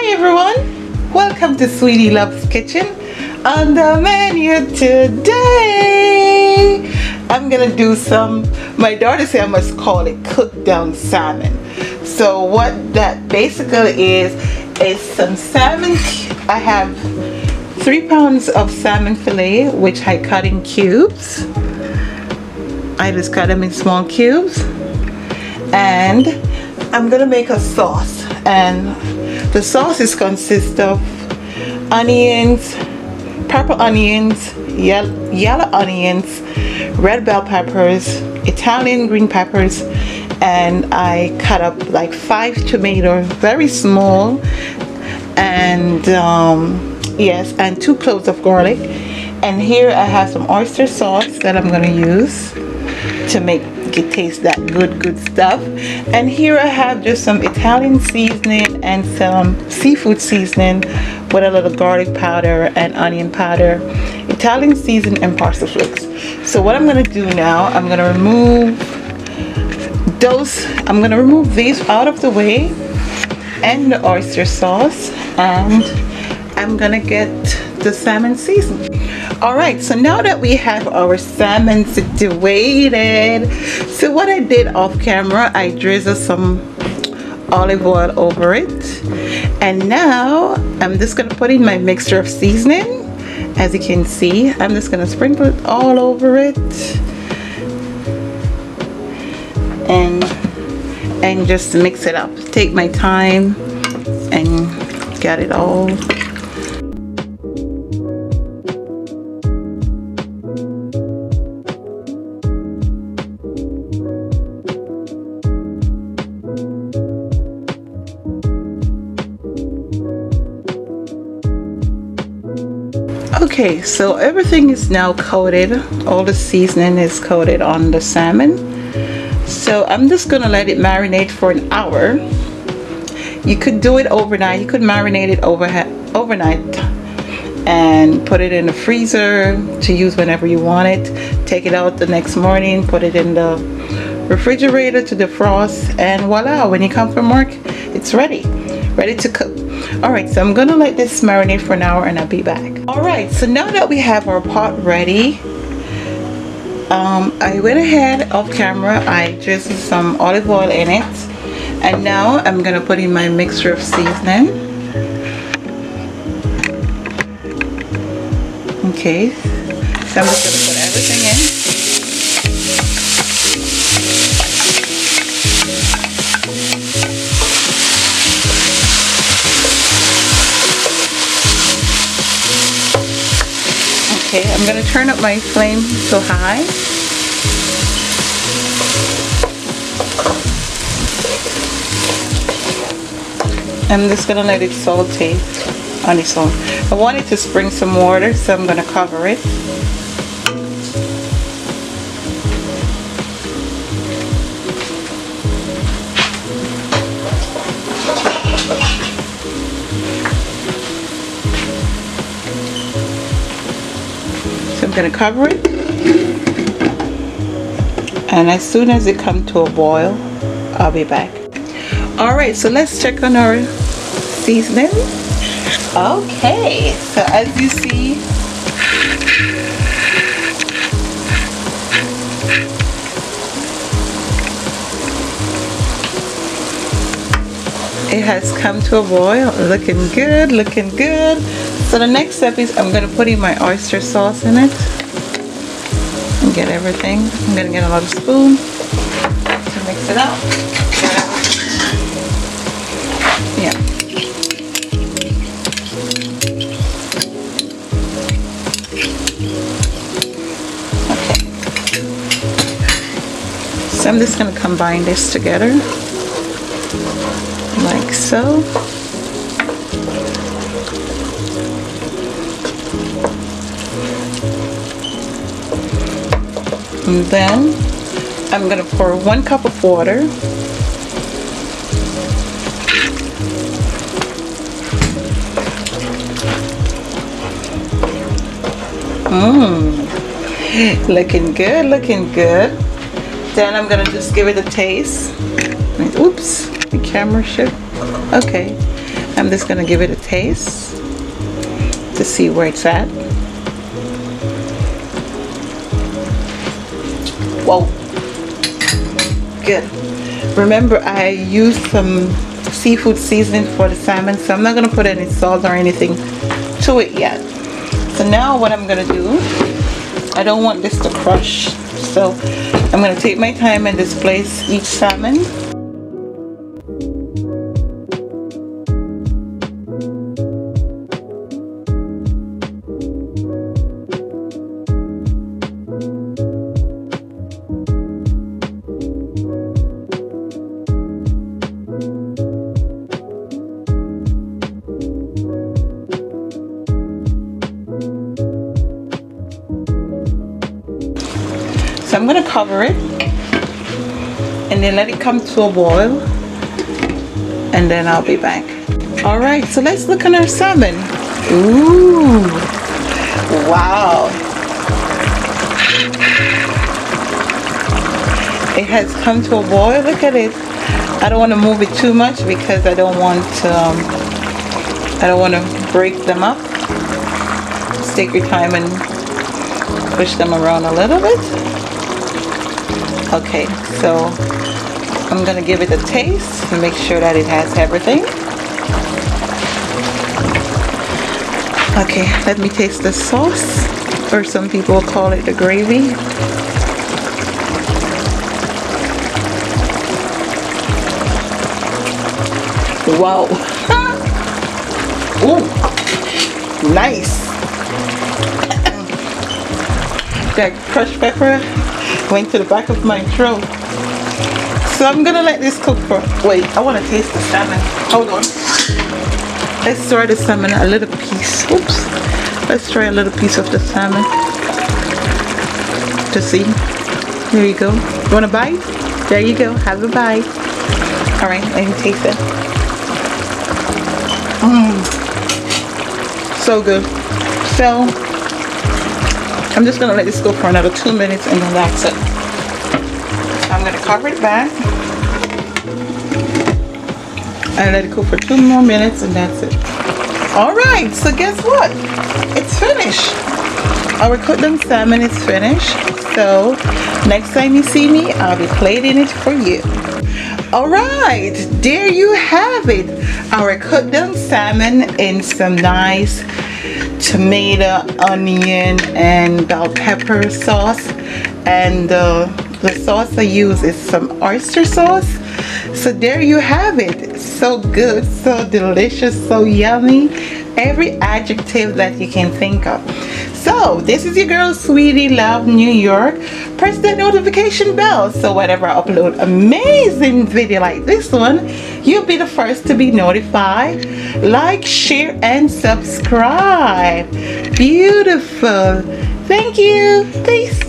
Hi everyone, welcome to Sweetie Love's Kitchen. On the menu today, I'm gonna do some, my daughter said I must call it cook down salmon. So what that basically is some salmon. I have 3 pounds of salmon fillet, which I cut in cubes. I just cut them in small cubes, and I'm gonna make a sauce, and the sauce is consist of onions, purple onions, yellow onions, red bell peppers, Italian green peppers, and I cut up like 5 tomatoes, very small, and yes, and 2 cloves of garlic. And here I have some oyster sauce that I'm gonna use to make it taste that good stuff. And here I have just some Italian seasoning and some seafood seasoning with a little garlic powder and onion powder, Italian seasoning and parsley flakes. So what I'm going to do now, I'm going to remove these out of the way and the oyster sauce, and I'm going to get the salmon seasoned. Alright, so now that we have our salmon situated, so what I did off camera, I drizzled some olive oil over it, and now I'm just going to put in my mixture of seasoning. As you can see, I'm just going to sprinkle it all over it, and just mix it up. Take my time and get it all. Okay, so everything is now coated. All the seasoning is coated on the salmon. So I'm just gonna let it marinate for an hour. You could do it overnight. You could marinate it overnight and put it in the freezer to use whenever you want it. Take it out the next morning, put it in the refrigerator to defrost, and voila, when you come from work, it's ready to cook. Alright, so I'm gonna let this marinate for an hour and I'll be back. Alright, so now that we have our pot ready, I went ahead off camera, I drizzled some olive oil in it, and now I'm gonna put in my mixture of seasoning. Okay, so I'm just gonna put everything in. Okay, I'm going to turn up my flame to high. I'm just going to let it saute on its own. I want it to spring some water, so I'm going to cover it. I'm going to cover it, and as soon as it comes to a boil, I'll be back. Alright, so let's check on our seasoning. Okay, so as you see, it has come to a boil. Looking good, looking good. So the next step is I'm going to put in my oyster sauce in it and get everything. I'm going to get another spoon to mix it up. Yeah. Okay. So I'm just going to combine this together like so. And then I'm going to pour 1 cup of water. Looking good, looking good. Then I'm going to just give it a taste. Oops, the camera shift. Okay. I'm just gonna give it a taste to see where it's at. Whoa, good. Remember, I used some seafood seasoning for the salmon, so I'm not gonna put any salt or anything to it yet. So now what I'm gonna do, I don't want this to crush, so I'm gonna take my time and just place each salmon. So I'm going to cover it and then let it come to a boil, and then I'll be back. Alright, so let's look at our salmon. Ooh, wow. It has come to a boil. Look at it. I don't want to move it too much because I don't want to break them up. Just take your time and push them around a little bit. Okay, so I'm gonna give it a taste to make sure that it has everything. Okay, let me taste the sauce, or some people call it the gravy. Wow. Ooh, nice. That crushed pepper went to the back of my throat. So I'm gonna let this cook for, wait, I want to taste the salmon. Hold on. Let's try the salmon, a little piece. Oops. Let's try a little piece of the salmon to see. Here you go. You want a bite? There you go. Have a bite. All right, let me taste it. So good. So I'm just gonna let this go for another 2 minutes, and then that's it. I'm gonna cover it back and let it cook for 2 more minutes, and that's it. All right, so guess what? It's finished. Our cooked down salmon is finished. So next time you see me, I'll be plating it for you. All right, there you have it. Our cooked down salmon in some nice tomato, onion, and bell pepper sauce, and the sauce I use is some oyster sauce. So there you have it. So good, so delicious, so yummy, every adjective that you can think of. So this is your girl Sweetie Love New York. Press that notification bell so whenever I upload amazing video like this one, you'll be the first to be notified. Like, share, and subscribe. Beautiful. Thank you. Peace.